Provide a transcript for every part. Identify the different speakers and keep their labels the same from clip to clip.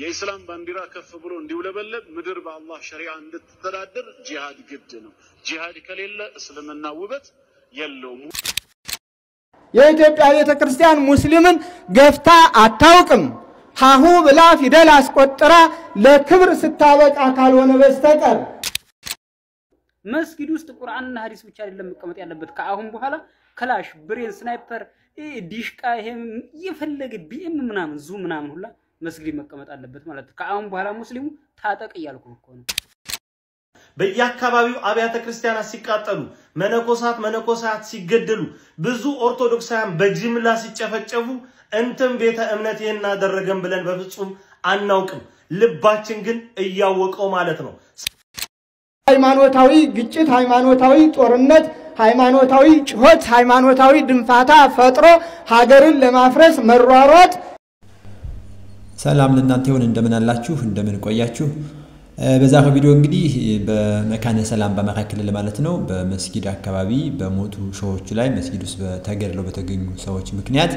Speaker 1: የኢስላም ባንዲራ ከፍ ብሎ እንዲውለበለብ ምድር በአላህ ሸሪዓ እንድትተዳደር ጂሃድ ግድ ነው ጂሃድ ከሌለ እስልምና ውበት የለውም
Speaker 2: የኢትዮጵያ ቤተክርስቲያን ሙስሊምን ገፍታ አታውቅም ሃሁ ብላ ፊደል አስቆጥራ ለክብር ስታበቃ ካልሆነ በስተቀር
Speaker 3: መስጊድ ውስጥ ቁርአንና ሐዲስ ብቻ አይደለም መቀመጥ ያለበት ከአሁን በኋላ ክላሽ ብሬን ስናይፐር ዲሽቃ ይሄም ይፈልግ ቢኤም ምናምን ዙ ምናምን ሁላ መስጊድ መቀመጥ አለበት ማለት ከአሁን በኋላ ሙስሊሙ ታጠቅ ይያልኩ ነው
Speaker 4: በየአካባቢው አብያተ ክርስቲያናት ሲቃጠሉ መነኮሳት ሲገደሉ ብዙ ኦርቶዶክሳውያን በጅምላ ሲጨፈጨፉ እንተም ቤተ እምነት የናደረገን ብለን በፍጹም አናውቅም ልባችን ግን እያወቀው ማለት ነው
Speaker 2: ሃይማኖታዊ ግጭት ሃይማኖታዊ ጦርነት ሃይማኖታዊ ጩኸት ሃይማኖታዊ ድንፋታ ፈጥሮ ሀገርን ለማፍረስ መሯሯጥ
Speaker 5: ሰላም ለእናንተ ይሁን እንደምን አላችሁ እንደምን ቆያችሁ በዛሬው ቪዲዮ እንግዲህ በመካነ ሰላም በመካከለ ማለት ነው በመስጊድ አካባቢ በሞቱ ሾዎች ላይ መስጊድ ውስጥ በተገደለው በተገኙ ሰዎች ምክንያት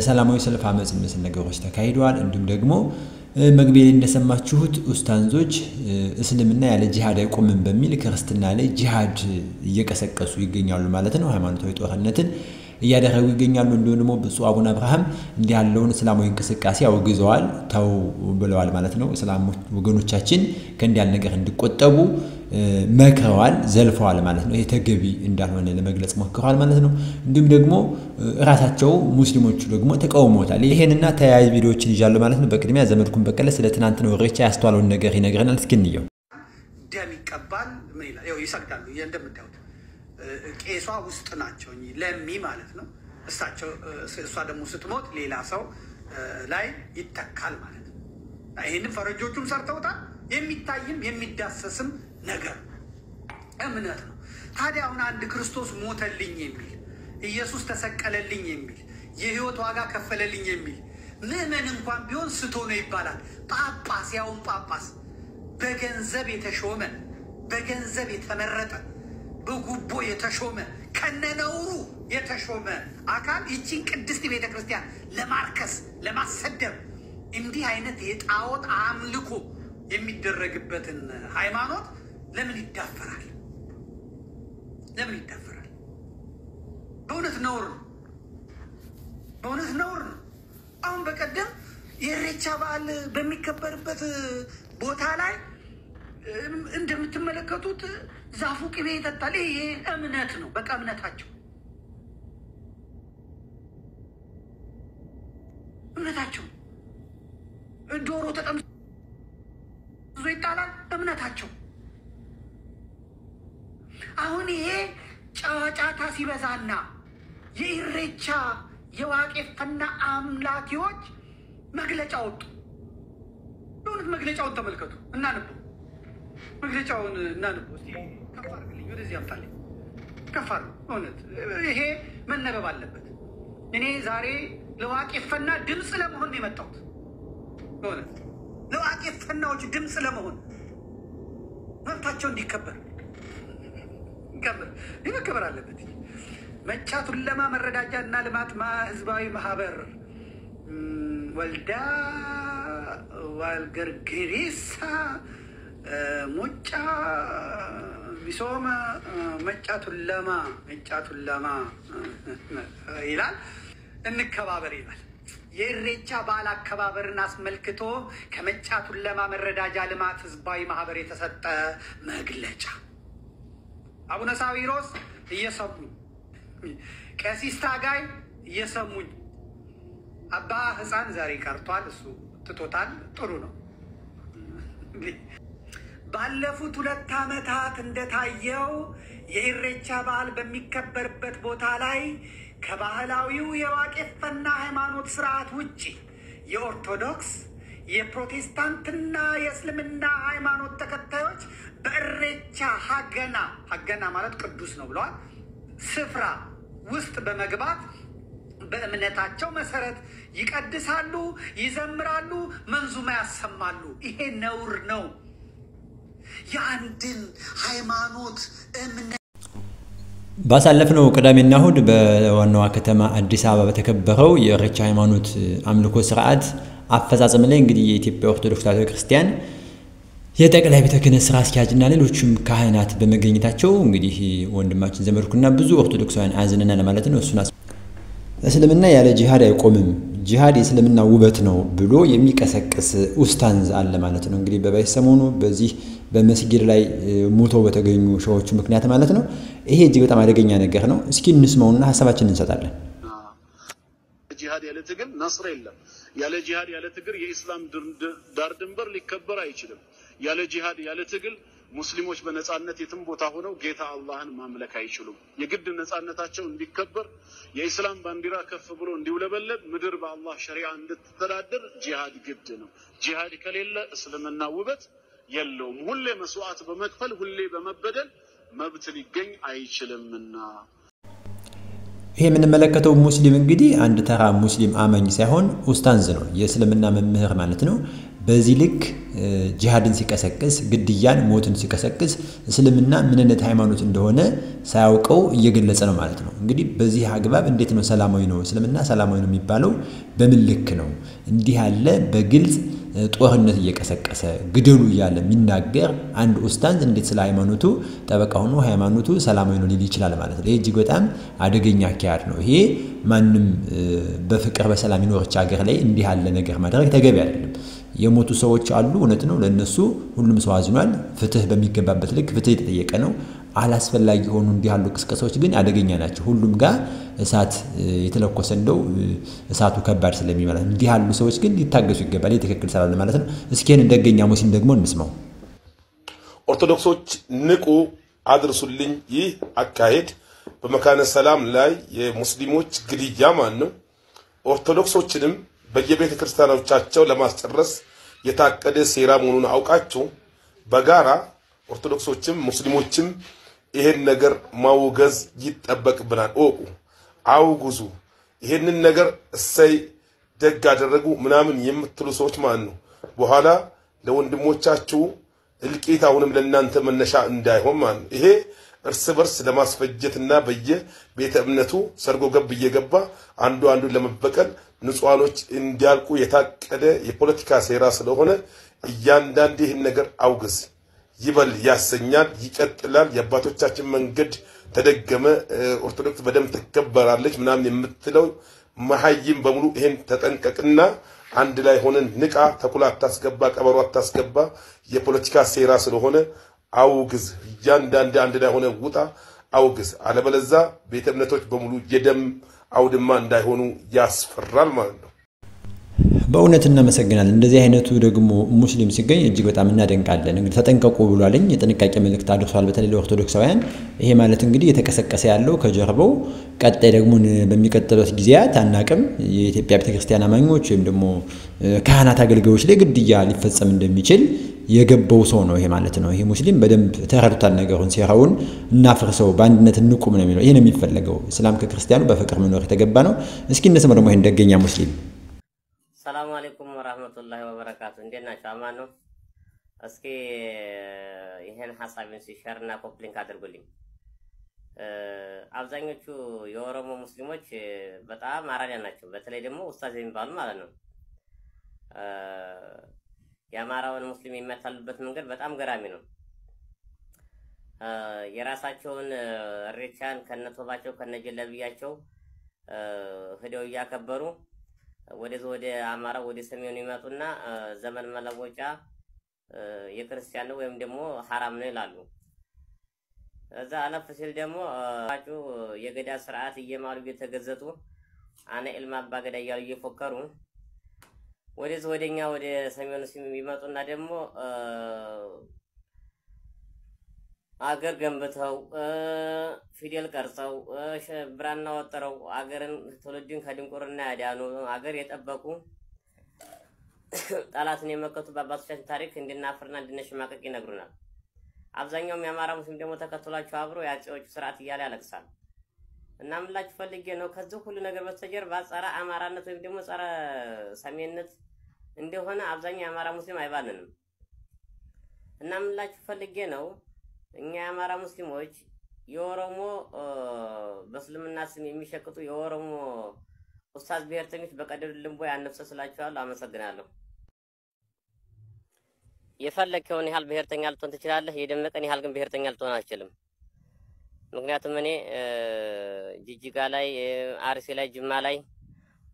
Speaker 5: ሰላማዊ ሰልፍ አመጽ መስል ነገሮች ተካሂደዋል እንዲሁም ደግሞ መግቢያ እንደሰማችሁት ኡስታንዞች እስልምና ያለ ጂሃድ አይቆምም በሚል ክርስትና ላይ ጂሃድ እየቀሰቀሱ ይገኛሉ ማለት ነው ሃይማኖታዊ ጦርነትን እያደረጉ ይገኛሉ እንደውም ደግሞ ብፁዕ አቡነ አብርሃም እንዲህ ያለውን እስላማዊ እንቅስቃሴ አውግዘዋል ታው ብለዋል ማለት ነው እስላም ወገኖቻችን ከእንዲህ ያለ ነገር እንዲቆጠቡ መክረዋል ዘልፈዋል ማለት ነው የተገቢ እንዳልሆነ ለመግለጽ ሞክረዋል ማለት ነው እንዲሁም ደግሞ ራሳቸው ሙስሊሞቹ ደግሞ ተቃውመውታል ይሄንና ተያያዥ ቪዲዮዎችን ይዣለሁ ማለት ነው በቅድሚያ ዘመድኩን በቀለ ስለ ትናንት ነው ሬቻ ያስተዋለውን ነገር ይነግረናል እስኪ እንየው
Speaker 6: ደም ይቀባል ምን ይላል ያው ይሰግዳሉ እንደምታዩት ቄሷ ውስጥ ናቸው ለሚ ማለት ነው እሷ ደግሞ ስትሞት ሌላ ሰው ላይ ይተካል ማለት ነው ይሄንን ፈረጆቹም ሰርተውታል የሚታይም የሚዳሰስም ነገር እምነት ነው ታዲያ አሁን አንድ ክርስቶስ ሞተልኝ የሚል ኢየሱስ ተሰቀለልኝ የሚል የህይወት ዋጋ ከፈለልኝ የሚል ምእመን እንኳን ቢሆን ስቶ ነው ይባላል ጳጳስ ያውን ጳጳስ በገንዘብ የተሾመ በገንዘብ የተመረጠ በጉቦ የተሾመ ከነነውሩ የተሾመ አካል ይቺን ቅድስት ቤተክርስቲያን ለማርከስ ለማሰደብ እንዲህ አይነት የጣዖት አምልኮ የሚደረግበትን ሃይማኖት ለምን ይዳፈራል በእውነት ነውር አሁን በቀደም የኢሬቻ በዓል በሚከበርበት ቦታ ላይ እንደምትመለከቱት ዛፉ ቅቤ ይጠጣል ይሄ እምነት ነው በቃ እምነታቸው ዶሮ ተጠምዞ ይጣላል እምነታቸው አሁን ይሄ ጫጫታ ሲበዛና የኢሬቻ የዋቄፈና አምላኪዎች መግለጫ ወጡ በእውነት መግለጫውን ተመልከቱ እናንቡ መግለጫውን እናንቡ እስቲ ከፋርልኝ ወደዚህ አምጣልኝ ከፋር እውነት ይሄ መነበብ አለበት እኔ ዛሬ ለዋቄፈና ድምጽ ለመሆን ነው የመጣሁት እውነት ለዋቄፈናዎች ድምጽ ለመሆን መብታቸው እንዲከበር ይከበር አለበት መጫቱን ለማ መረዳጃና ልማት ህዝባዊ ማህበር ወልዳ ዋልገርግሪሳ ሞጫ ቢሶማ መጫቱን ለማ ይላል እንከባበር ይላል የኢሬቻ በዓል አከባበርን አስመልክቶ ከመጫቱን ለማ መረዳጃ ልማት ህዝባዊ ማህበር የተሰጠ መግለጫ አቡነ ሳዊሮስ እየሰሙኝ ቀሲስ ታጋይ እየሰሙኝ አባ ህፃን ዛሬ ቀርቷል እሱ ትቶታል ጥሩ ነው ባለፉት 2 ዓመታት እንደታየው የኢሬቻ በዓል በሚከበርበት ቦታ ላይ ከባህላዊው የዋቄፈና ሃይማኖት ስርዓት ውጪ የኦርቶዶክስ የፕሮቴስታንትና የእስልምና ሃይማኖት ተከታዮች በኢሬቻ ሀገና ማለት ቅዱስ ነው ብለዋል ስፍራ ውስጥ በመግባት በእምነታቸው መሰረት ይቀድሳሉ ይዘምራሉ መንዙማ ያሰማሉ ይሄ ነውር ነው የአንድን ሃይማኖት እምነት ባሳለፍነው ቅዳሜና እሁድ በዋናዋ ከተማ አዲስ አበባ በተከበረው የኢሬቻ ሃይማኖት አምልኮ ስርዓት
Speaker 5: አፈጻጸም ላይ እንግዲህ የኢትዮጵያ ኦርቶዶክስ ተዋሕዶ ክርስቲያን የጠቅላይ ቤተ ክህነት ስራ አስኪያጅና ሌሎችም ካህናት በመገኘታቸው እንግዲህ ወንድማችን ዘመድኩና ብዙ ኦርቶዶክሳውያን አዝነናል ማለት ነው። እሱና እስልምና ያለ ጂሃድ አይቆምም፣ ጂሃድ የእስልምና ውበት ነው ብሎ የሚቀሰቅስ ኡስታዝ አለ ማለት ነው። እንግዲህ በሰሞኑ በዚህ በመስጊድ ላይ ሞተው በተገኙ ሸሆቹ ምክንያት ማለት ነው። ይሄ እጅግ በጣም አደገኛ ነገር ነው። እስኪ እንስማውና ሐሳባችንን እንሰጣለን።
Speaker 1: ጂሃድ ያለ ትግል ነስር የለም። ያለ ጂሃድ ያለ ትግል የኢስላም ዳር ድንበር ሊከበር አይችልም። ያለ ጂሃድ ያለ ትግል ሙስሊሞች በነጻነት የትም ቦታ ሆነው ጌታ አላህን ማምለክ አይችሉም። የግድ ነጻነታቸው እንዲከበር የኢስላም ባንዲራ ከፍ ብሎ እንዲውለበለብ ምድር በአላህ ሸሪዓ እንድትተዳደር ጂሃድ ግድ ነው። ጂሃድ ከሌለ እስልምና ውበት የለውም። ሁሌ መስዋዕት በመክፈል ሁሌ በመበደል መብት ሊገኝ አይችልምና
Speaker 5: ይሄ የምንመለከተው ሙስሊም እንግዲህ አንድ ተራ ሙስሊም አማኝ ሳይሆን ኡስታዝ ነው፣ የእስልምና መምህር ማለት ነው። በዚህ ልክ ጂሃድን ሲቀሰቅስ ግድያን ሞትን ሲቀሰቅስ እስልምና ምንነት ሃይማኖት እንደሆነ ሳያውቀው እየገለጸ ነው ማለት ነው። እንግዲህ በዚህ አግባብ እንዴት ነው ሰላማዊ ነው እስልምና ሰላማዊ ነው የሚባለው? በምን ልክ ነው? እንዲህ ያለ በግልጽ ጦርነት እየቀሰቀሰ ግደሉ እያለ የሚናገር አንድ ኡስታዝ እንዴት ስለ ሃይማኖቱ ጠበቃ ሆኖ ሃይማኖቱ ሰላማዊ ነው ሊል ይችላል ማለት ነው? ይሄ እጅግ በጣም አደገኛ አካሄድ ነው። ይሄ ማንም በፍቅር በሰላም ይኖርች ሀገር ላይ እንዲህ ያለ ነገር ማድረግ ተገቢ አይደለም። የሞቱ ሰዎች አሉ፣ እውነት ነው። ለነሱ ሁሉም ሰው አዝኗል። ፍትህ በሚገባበት ልክ ፍትህ የተጠየቀ ነው። አላስፈላጊ ሆኑ እንዲህ ያሉ ቅስቀሳዎች ግን አደገኛ ናቸው። ሁሉም ጋር እሳት የተለኮሰ እንደው እሳቱ ከባድ ስለሚመጣ እንዲህ ያሉ ሰዎች ግን ሊታገሱ ይገባል። የትክክል ሰላም ማለት ነው። እስኪ እንደገኛ ሙስሊም ደግሞ እንስማው።
Speaker 7: ኦርቶዶክሶች ንቁ፣ አድርሱልኝ። ይህ አካሄድ በመካነ ሰላም ላይ የሙስሊሞች ግድያ ማን ነው ኦርቶዶክሶችንም በየቤተ ክርስቲያኖቻቸው ለማስጨረስ የታቀደ ሴራ መሆኑን አውቃችሁ በጋራ ኦርቶዶክሶችም ሙስሊሞችም ይሄን ነገር ማውገዝ ይጠበቅብናል። ኦቁ አውጉዙ። ይሄንን ነገር እሰይ ደግ አደረጉ ምናምን የምትሉ ሰዎች ማን ነው በኋላ ለወንድሞቻችሁ እልቂት አሁንም ለእናንተ መነሻ እንዳይሆን ማን ነው። ይሄ እርስ በርስ ለማስፈጀትና በየቤተ እምነቱ ሰርጎ ገብ እየገባ አንዱን ለመበቀል ንጹሃኖች እንዲያልቁ የታቀደ የፖለቲካ ሴራ ስለሆነ እያንዳንዱ ይህን ነገር አውግዝ ይበል ያሰኛል። ይቀጥላል። የአባቶቻችን መንገድ ተደገመ፣ ኦርቶዶክስ በደም ትከበራለች ምናምን የምትለው መሐይም በሙሉ ይሄን ተጠንቀቅና አንድ ላይ ሆነን ንቃ። ተኩላ አታስገባ፣ ቀበሮ አታስገባ። የፖለቲካ ሴራ ስለሆነ አውግዝ። እያንዳንዱ አንድ ላይ ሆነ ውጣ አውግዝ። አለበለዚያ ቤተ እምነቶች በሙሉ የደም አውድማ እንዳይሆኑ ያስፈራል ማለት ነው።
Speaker 5: በእውነት እናመሰግናለን። እንደዚህ አይነቱ ደግሞ ሙስሊም ሲገኝ እጅግ በጣም እናደንቃለን። እንግዲህ ተጠንቀቁ ብሏልኝ የጥንቃቄ መልእክት አድርሷል በተለይ ኦርቶዶክሳውያን። ይሄ ማለት እንግዲህ የተቀሰቀሰ ያለው ከጀርባው ቀጣይ ደግሞ በሚቀጥሉት ጊዜያት አናቅም የኢትዮጵያ ቤተክርስቲያን አማኞች ወይም ደግሞ ካህናት አገልጋዮች ላይ ግድያ ሊፈጸም እንደሚችል የገባው ሰው ነው ይሄ ማለት ነው። ይሄ ሙስሊም በደንብ ተረድቷል ነገሩን፣ ሴራውን እናፍርሰው፣ በአንድነት እንቁም ነው የሚለው። ይሄ ነው የሚፈልገው። እስላም ከክርስቲያኑ በፍቅር መኖር የተገባ ነው። እስኪ እንስማ ደግሞ ይሄን ደገኛ ሙስሊም።
Speaker 8: ሰላም አለይኩም ወራህመቱላሂ ወበረካቱ። እንዴት ናችሁ? አማን ነው? እስኪ ይሄን ሐሳብን ሲሸርና ኮፕሊንክ አድርጉልኝ። አብዛኞቹ የኦሮሞ ሙስሊሞች በጣም አራዳ ናቸው። በተለይ ደግሞ ኡስታዝ የሚባሉ ማለት ነው። የአማራውን ሙስሊም የሚያታሉበት መንገድ በጣም ገራሚ ነው። የራሳቸውን እሬቻን ከነቶባቸው ከነጀለብያቸው ሄደው እያከበሩ ወደ አማራ ወደ ሰሜኑ ይመጡና ዘመን መለወጫ የክርስቲያን ነው ወይም ደግሞ ሐራም ነው ይላሉ። እዛ አለፍ ሲል ደግሞ የገዳ ስርዓት እየማሉ እየተገዘቱ አነ ኢልማ አባገዳ እያሉ እየፎከሩ ወደኛ ወደ ሰሜኑ ሲመጡና ደግሞ አገር ገንብተው ፊደል ቀርጸው ብራና ወጥረው አገርን ትውልድን ከድንቁርና ያዳኑ አገር የጠበቁ ጠላትን የመከቱ በአባቶቻችን ታሪክ እንድናፍርና እንድንሸማቀቅ ይነግሩናል። አብዛኛው የአማራ ሙስሊም ደግሞ ተከትሏቸው አብሮ ያጼዎቹ ስርዓት እያለ ያለቅሳል። እና ምላችሁ ፈልጌ ነው ከዚህ ሁሉ ነገር በስተጀርባ ጸረ አማራነት ወይም ደግሞ ጸረ ሰሜንነት እንደሆነ አብዛኛው የአማራ ሙስሊም አይባልንም። እና ምላችሁ ፈልጌ ነው እኛ የአማራ ሙስሊሞች የኦሮሞ በእስልምና ስም የሚሸቅጡ የኦሮሞ ኡስታዝ ብሔርተኞች በቀደም ልምቦ ያነፍሰስላችኋለሁ። አመሰግናለሁ። የፈለከውን ያህል ብሔርተኛ ልትሆን ትችላለህ። የደመቀን ያህል ግን ብሔርተኛ ልትሆን አትችልም። ምክንያቱም እኔ ጅጅጋ ላይ፣ አርሲ ላይ፣ ጅማ ላይ፣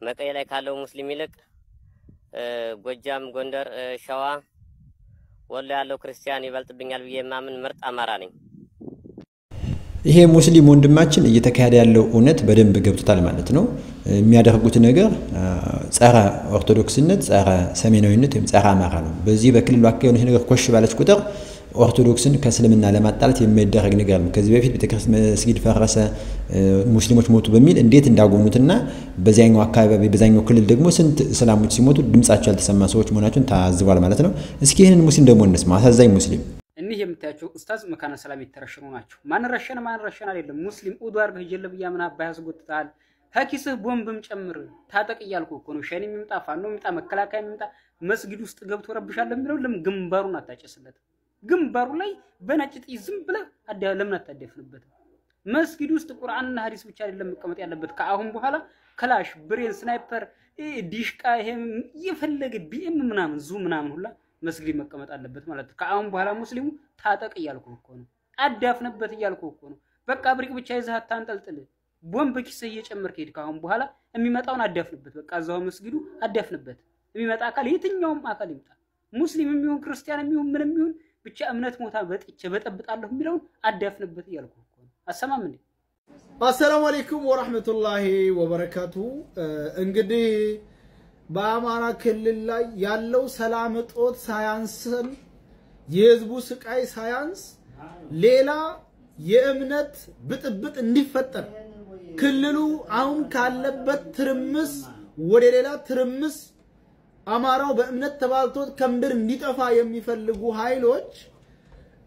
Speaker 8: መቀሌ ላይ ካለው ሙስሊም ይልቅ ጎጃም፣ ጎንደር፣ ሸዋ፣ ወሎ ያለው ክርስቲያን ይበልጥብኛል ብዬ የማምን ምርጥ አማራ ነኝ።
Speaker 5: ይሄ ሙስሊም ወንድማችን እየተካሄደ ያለው እውነት በደንብ ገብቶታል ማለት ነው። የሚያደርጉት ነገር ጸረ ኦርቶዶክስነት፣ ጸረ ሰሜናዊነት ወይም ጸረ አማራ ነው። በዚህ በክልሉ አካባቢ የሆነ ነገር ኮሽ ባለች ቁጥር ኦርቶዶክስን ከእስልምና ለማጣላት የሚደረግ ነገር ነው። ከዚህ በፊት ቤተክርስቲያን መስጊድ ፈረሰ፣ ሙስሊሞች ሞቱ በሚል እንዴት እንዳጎኑትና በዚያኛው አካባቢ በዛኛው ክልል ደግሞ ስንት እስላሞች ሲሞቱ ድምጻቸው ያልተሰማ ሰዎች መሆናቸውን ታዝቧል ማለት ነው። እስኪ ይሄንን ሙስሊም ደግሞ እንስማ። አሳዛኝ ሙስሊም
Speaker 3: እኒህ የምታያቸው ኡስታዝ መካነ ሰላም የተረሸኑ ናቸው። ማን ረሸነ አይደለም። ሙስሊም ኡዱ አርገህ ጀለብ ያምን አባህ ያስጎትታል። ሀኪስህ ቦምብም ጨምር ታጠቅ እያልኩ እኮ ነው። ሸኒ የሚምጣ ፋኖ የሚምጣ መከላከያ የሚምጣ መስጊድ ውስጥ ገብቶ ረብሻለሁ የሚለው ለምን ግንባሩን አታጨስለት? ግንባሩ ላይ በነጭ ጥይት ዝም ብለህ ለምን አታደፍንበት? መስጊድ ውስጥ ቁርአንና ሐዲስ ብቻ አይደለም መቀመጥ ያለበት። ከአሁን በኋላ ክላሽ፣ ብሬን፣ ስናይፐር፣ ዲሽቃ ይሄም የፈለገ ቢኤም ምናምን ዙ ምናምን ሁላ መስጊድ መቀመጥ አለበት ማለት ነው። ከአሁን በኋላ ሙስሊሙ ታጠቅ እያልኩ እኮ ነው። አዳፍንበት እያልኩ እኮ ነው። በቃ ብሪቅ ብቻ ይዘህ አታንጠልጥል። ቦምብ ኪስህ እየጨመርክ ሄድ። ከአሁን በኋላ የሚመጣውን አዳፍንበት። በቃ እዛው መስጊዱ አዳፍንበት። የሚመጣ አካል የትኛውም አካል ይምጣ፣ ሙስሊም የሚሆን ክርስቲያን የሚሆን ምንም ይሁን ብቻ እምነት ሞታ በጥቼ በጠብጣለሁ የሚለውን አዳፍንበት እያልኩ እኮ ነው። አሰማም እንዴ?
Speaker 2: አሰላሙ አለይኩም ወራህመቱላሂ ወበረካቱ። እንግዲህ በአማራ ክልል ላይ ያለው ሰላም እጦት ሳያንስም የህዝቡ ስቃይ ሳያንስ ሌላ የእምነት ብጥብጥ እንዲፈጠር ክልሉ አሁን ካለበት ትርምስ ወደ ሌላ ትርምስ አማራው በእምነት ተባልቶ ከምድር እንዲጠፋ የሚፈልጉ ኃይሎች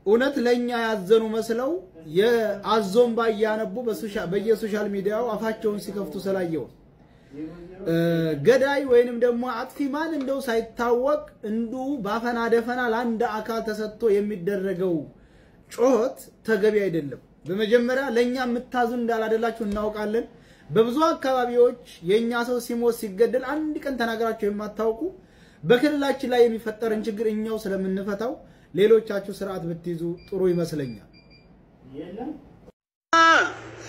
Speaker 2: እውነት ለኛ ያዘኑ መስለው የአዞም ባያነቡ በየሶሻል ሚዲያው አፋቸውን ሲከፍቱ ሰላየው ገዳይ ወይንም ደግሞ አጥፊ ማን እንደው ሳይታወቅ እንዱ ባፈና ደፈና ለአንድ አካል ተሰጥቶ የሚደረገው ጮት ተገቢ አይደለም። በመጀመሪያ ለኛ ምታዙ እንዳላደላችሁ እናውቃለን። በብዙ አካባቢዎች የኛ ሰው ሲሞት ሲገደል አንድ ቀን ተናገራችሁ የማታውቁ በክልላችን ላይ የሚፈጠርን ችግር እኛው ስለምንፈታው ሌሎቻችሁ ስርዓት ብትይዙ ጥሩ ይመስለኛል።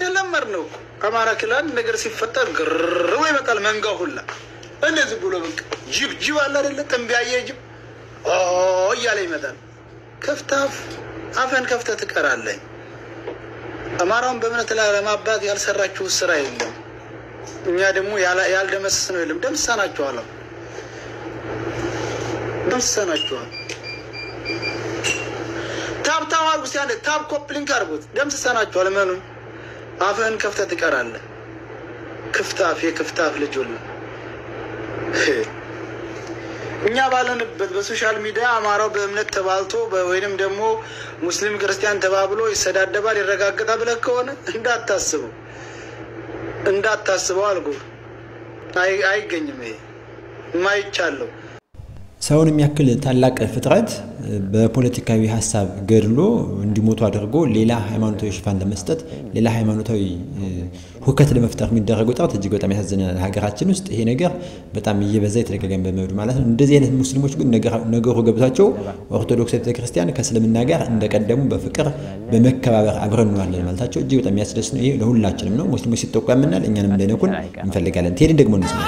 Speaker 6: የለመር ነው አማራ ክልል ነገር ሲፈጠር ግርው ይመጣል መንጋው ሁላ እንደዚህ ብሎ በቃ ጅብ አለ አይደለ? ጥንቢያየ ጅብ እያለ ይመጣል። ከፍታፍ አፈን ከፍተ ትቀራለህ። አማራውን በእምነት ላይ ለማባት ያልሰራችሁ ስራ የለም። እኛ ደግሞ ያልደመሰስ ነው የለም። ደምሰናችኋል። ታብታው አርጉስ ያለ ታብ ኮፕሊንግ አርጉት። ደምሰናችኋል። ማኑ አፈን ከፍተ ትቀራለህ። ክፍታፍ የክፍታፍ ልጅ ሁሉ እኛ ባለንበት በሶሻል ሚዲያ አማራው በእምነት ተባልቶ ወይንም ደግሞ ሙስሊም ክርስቲያን ተባብሎ ይሰዳደባል ይረጋገጣል ብለህ ከሆነ እንዳታስበው አልኩ። አይገኝም። ይሄ ማይቻለው
Speaker 5: ሰውን የሚያክል ታላቅ ፍጥረት በፖለቲካዊ ሐሳብ ገድሎ እንዲሞቱ አድርጎ ሌላ ሃይማኖታዊ ሽፋን ለመስጠት ሌላ ሃይማኖታዊ ሁከት ለመፍጠር የሚደረገው ጥረት እጅግ በጣም ያሳዝናል። ሀገራችን ውስጥ ይሄ ነገር በጣም እየበዛ የተደጋጋሚ በመሄዱ ማለት ነው። እንደዚህ አይነት ሙስሊሞች ግን ነገሩ ገብቷቸው ኦርቶዶክስ ቤተክርስቲያን ከእስልምና ጋር እንደቀደሙ በፍቅር በመከባበር አብረን እንዋለን ማለታቸው እጅግ በጣም የሚያስደስት ነው። ይሄ ለሁላችንም ነው። ሙስሊሞች ሲጠቁ ያምናል፣ እኛንም እንደነኩን እንፈልጋለን። ቴዲን ደግሞ እንስማ።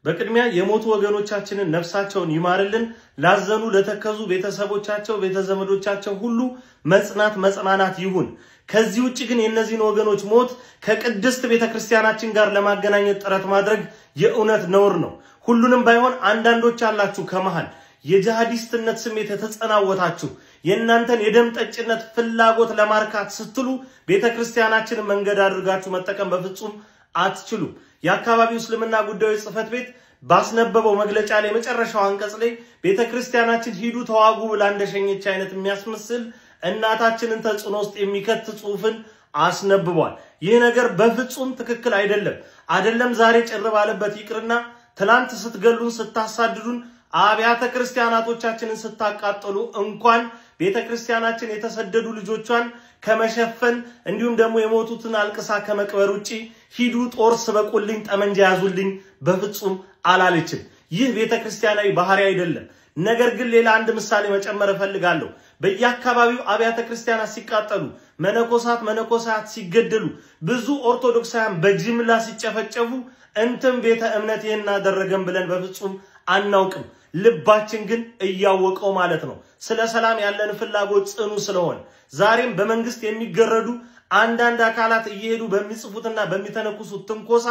Speaker 4: በቅድሚያ የሞቱ ወገኖቻችንን ነፍሳቸውን ይማርልን። ላዘኑ ለተከዙ ቤተሰቦቻቸው ቤተዘመዶቻቸው ሁሉ መጽናናት ይሁን። ከዚህ ውጪ ግን የነዚህን ወገኖች ሞት ከቅድስት ቤተክርስቲያናችን ጋር ለማገናኘት ጥረት ማድረግ የእውነት ነውር ነው። ሁሉንም ባይሆን አንዳንዶች አላችሁ ከመሃል የጂሃዲስትነት ስሜት የተጸናወታችሁ የእናንተን የደም ጠጭነት ፍላጎት ለማርካት ስትሉ ቤተክርስቲያናችንን መንገድ አድርጋችሁ መጠቀም በፍጹም አትችሉ። የአካባቢው እስልምና ጉዳዮች ጽፈት ቤት ባስነበበው መግለጫ ላይ መጨረሻው አንቀጽ ላይ ቤተክርስቲያናችን ሂዱ ተዋጉ ብላ እንደሸኘች አይነት የሚያስመስል እናታችንን ተጽዕኖ ውስጥ የሚከት ጽሑፍን አስነብቧል። ይህ ነገር በፍጹም ትክክል አይደለም። ዛሬ ጭር ባለበት ይቅርና ትላንት ስትገሉን ስታሳድዱን አብያተ ክርስቲያናቶቻችንን ስታቃጠሉ እንኳን ቤተክርስቲያናችን የተሰደዱ ልጆቿን ከመሸፈን እንዲሁም ደግሞ የሞቱትን አልቅሳ ከመቅበር ውጪ ሂዱ ጦር ስበቁልኝ ጠመንጃ ያዙልኝ በፍጹም አላለችም። ይህ ቤተክርስቲያናዊ ባህሪ አይደለም። ነገር ግን ሌላ አንድ ምሳሌ መጨመር ፈልጋለሁ። በየአካባቢው አብያተ ክርስቲያናት ሲቃጠሉ መነኮሳት ሲገደሉ ብዙ ኦርቶዶክሳውያን በጅምላ ሲጨፈጨፉ እንተም ቤተ እምነት ይሄን አደረገን ብለን በፍጹም አናውቅም። ልባችን ግን እያወቀው ማለት ነው። ስለ ሰላም ያለን ፍላጎት ጽኑ ስለሆነ ዛሬም በመንግስት የሚገረዱ አንዳንድ አካላት እየሄዱ በሚጽፉትና በሚተነኩሱት ትንኮሳ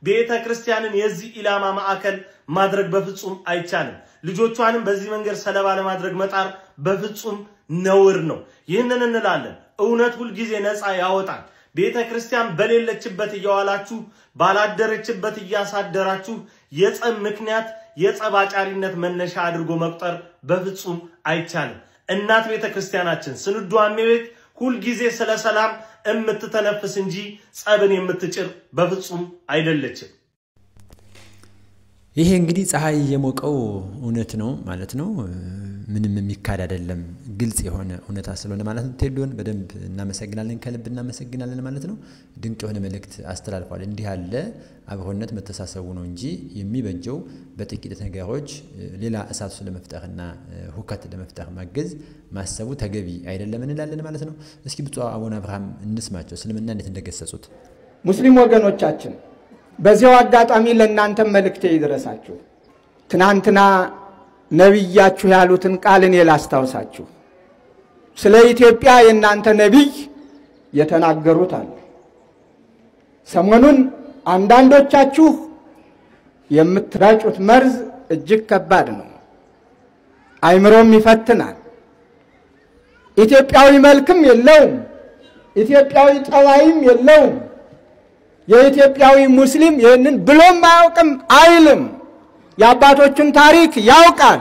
Speaker 4: ቤተ ክርስቲያንን የዚህ ኢላማ ማዕከል ማድረግ በፍጹም አይቻልም። ልጆቿንም በዚህ መንገድ ሰለባ ለማድረግ መጣር በፍጹም ነውር ነው። ይህንን እንላለን። እውነት ሁሉ ጊዜ ነፃ ያወጣል። ቤተ ክርስቲያን በሌለችበት እያዋላችሁ ባላደረችበት እያሳደራችሁ የጸብ ምክንያት የጸባጫሪነት መነሻ አድርጎ መቁጠር በፍጹም አይቻልም። እናት ቤተ ክርስቲያናችን ስንዱ አሜቤት ሁሉ ጊዜ ስለ ሰላም እምትተነፍስ እንጂ ጸብን የምትጭር በፍጹም አይደለችም።
Speaker 5: ይሄ እንግዲህ ፀሐይ የሞቀው እውነት ነው ማለት ነው። ምንም የሚካድ አይደለም። ግልጽ የሆነ እውነታ ስለሆነ ማለት ነው። ቴዶን በደንብ እናመሰግናለን፣ ከልብ እናመሰግናለን ማለት ነው። ድንቅ የሆነ መልእክት አስተላልፏል። እንዲህ ያለ አብሮነት መተሳሰቡ ነው እንጂ የሚበጀው በጥቂት ነገሮች ሌላ እሳት ለመፍጠርና ሁከት ለመፍጠር ማገዝ ማሰቡ ተገቢ አይደለም እንላለን ማለት ነው። እስኪ ብፁዕ አቡነ አብርሃም እንስማቸው እስልምና እንዴት እንደገሰጹት።
Speaker 9: ሙስሊም ወገኖቻችን በዚያው አጋጣሚ ለእናንተ መልእክቴ ይድረሳችሁ። ትናንትና ነብያችሁ ያሉትን ቃል እኔ ላስታውሳችሁ። ስለ ኢትዮጵያ የእናንተ ነብይ የተናገሩት አለ። ሰሞኑን አንዳንዶቻችሁ የምትራጩት መርዝ እጅግ ከባድ ነው፣ አይምሮም ይፈትናል። ኢትዮጵያዊ መልክም የለውም፣ ኢትዮጵያዊ ጠባይም የለውም። የኢትዮጵያዊ ሙስሊም ይህንን ብሎም አያውቅም አይልም። የአባቶችን ታሪክ ያውቃል።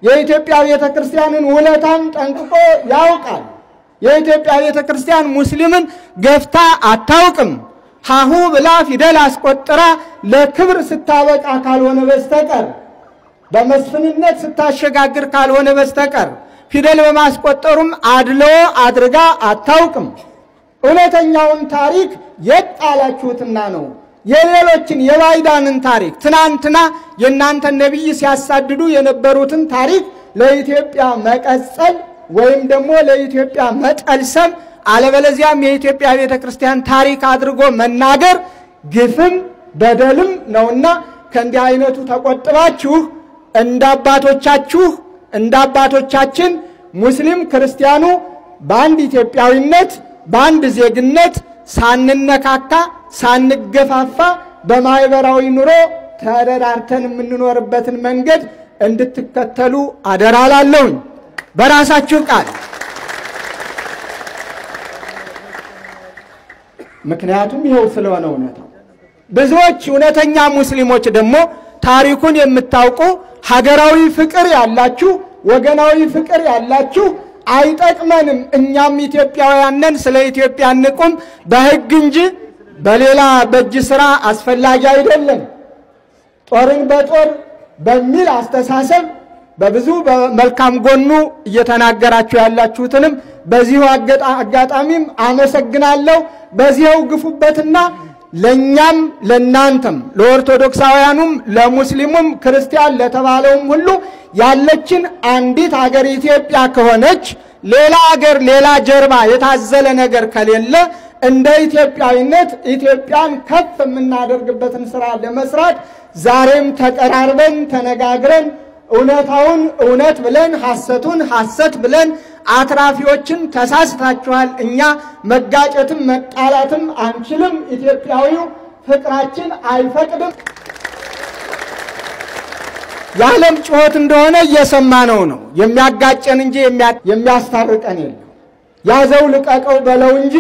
Speaker 9: የኢትዮጵያ ቤተክርስቲያንን ውለታን ጠንቅቆ ያውቃል። የኢትዮጵያ ቤተክርስቲያን ሙስሊምን ገፍታ አታውቅም። ሃሁ ብላ ፊደል አስቆጥራ ለክብር ስታበቃ ካልሆነ በስተቀር በመስፍንነት ስታሸጋግር ካልሆነ በስተቀር ፊደል በማስቆጠሩም አድሎ አድርጋ አታውቅም። እውነተኛውን ታሪክ የጣላችሁትና ነው። የሌሎችን የባይዳንን ታሪክ ትናንትና የእናንተ ነብይ ሲያሳድዱ የነበሩትን ታሪክ ለኢትዮጵያ መቀጸል ወይም ደግሞ ለኢትዮጵያ መጠልሰም አለበለዚያም የኢትዮጵያ ቤተክርስቲያን ታሪክ አድርጎ መናገር ግፍም በደልም ነውና ከእንዲህ አይነቱ ተቆጥባችሁ እንዳባቶቻችን ሙስሊም ክርስቲያኑ በአንድ ኢትዮጵያዊነት በአንድ ዜግነት ሳንነካካ ሳንገፋፋ በማህበራዊ ኑሮ ተደራርተን የምንኖርበትን መንገድ እንድትከተሉ አደራላለሁ በራሳችሁ ቃል። ምክንያቱም ይሄው ስለሆነ እውነታው ብዙዎች እውነተኛ ሙስሊሞች ደግሞ ታሪኩን የምታውቁ ሀገራዊ ፍቅር ያላችሁ ወገናዊ ፍቅር ያላችሁ አይጠቅመንም እኛም ኢትዮጵያውያን ነን ስለ ኢትዮጵያ እንቁም በህግ እንጂ በሌላ በእጅ ስራ አስፈላጊ አይደለም ጦርን በጦር በሚል አስተሳሰብ በብዙ መልካም ጎኑ እየተናገራችሁ ያላችሁትንም በዚሁ አጋጣሚም አመሰግናለሁ። በዚያው ግፉበትና ለኛም ለናንተም ለኦርቶዶክሳውያኑም ለሙስሊሙም ክርስቲያን ለተባለውም ሁሉ ያለችን አንዲት ሀገር ኢትዮጵያ ከሆነች ሌላ ሀገር ሌላ ጀርባ የታዘለ ነገር ከሌለ እንደ ኢትዮጵያዊነት ኢትዮጵያን ከፍ የምናደርግበትን ስራ ለመስራት ዛሬም ተቀራርበን ተነጋግረን እውነታውን እውነት ብለን ሐሰቱን ሐሰት ብለን አትራፊዎችን ተሳስታችኋል እኛ መጋጨትም መጣላትም አንችልም ኢትዮጵያዊው ፍቅራችን አይፈቅድም ያለም ጩኸት እንደሆነ እየሰማነው ነው የሚያጋጨን እንጂ የሚያስታርቀን የለም ያዘው ልቀቀው በለው እንጂ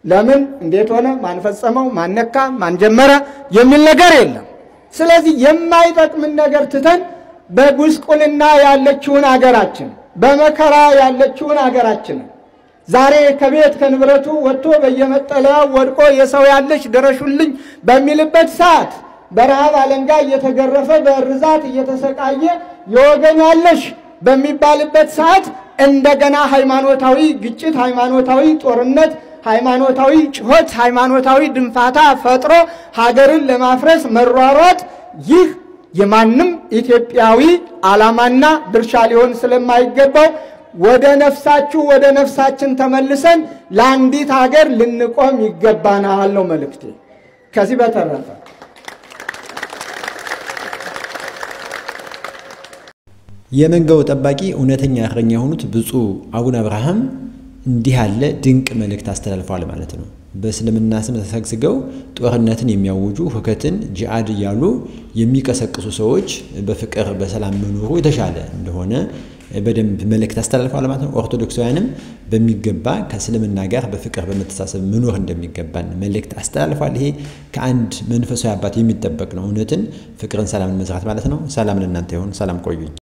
Speaker 9: ለምን እንዴት ሆነ ማን ፈጸመው ማን ነካ ማን ጀመረ የሚል ነገር የለም ስለዚህ የማይጠቅምን ነገር ትተን በጉስቁልና ያለችውን አገራችን በመከራ ያለችውን አገራችን ዛሬ ከቤት ከንብረቱ ወጥቶ በየመጠለያው ወድቆ የሰው ያለሽ ደረሹልኝ በሚልበት ሰዓት በረሃብ አለንጋ እየተገረፈ በርዛት እየተሰቃየ የወገን ያለሽ በሚባልበት ሰዓት እንደገና ሃይማኖታዊ ግጭት፣ ሃይማኖታዊ ጦርነት፣ ሃይማኖታዊ ጩኸት፣ ሃይማኖታዊ ድንፋታ ፈጥሮ ሀገርን ለማፍረስ መሯሯጥ ይህ የማንም ኢትዮጵያዊ ዓላማና ድርሻ ሊሆን ስለማይገባው ወደ ነፍሳችሁ ወደ ነፍሳችን ተመልሰን ለአንዲት ሀገር ልንቆም ይገባናል ነው መልእክቴ። ከዚህ በተረፈ
Speaker 5: የመንጋው ጠባቂ እውነተኛ እረኛ የሆኑት ብፁዕ አቡነ አብርሃም እንዲህ ያለ ድንቅ መልእክት አስተላልፈዋል ማለት ነው። በእስልምና ስም ተሰግስገው ጦርነትን የሚያውጁ ሁከትን ጂሃድ እያሉ የሚቀሰቅሱ ሰዎች በፍቅር በሰላም መኖሩ የተሻለ እንደሆነ በደንብ መልእክት አስተላልፈዋል ማለት ነው። ኦርቶዶክሳውያንም በሚገባ ከእስልምና ጋር በፍቅር በመተሳሰብ መኖር እንደሚገባን መልእክት አስተላልፈዋል። ይሄ ከአንድ መንፈሳዊ አባት የሚጠበቅ ነው። እውነትን፣ ፍቅርን፣ ሰላምን መስራት ማለት ነው። ሰላም ለእናንተ ይሁን። ሰላም ቆዩኝ።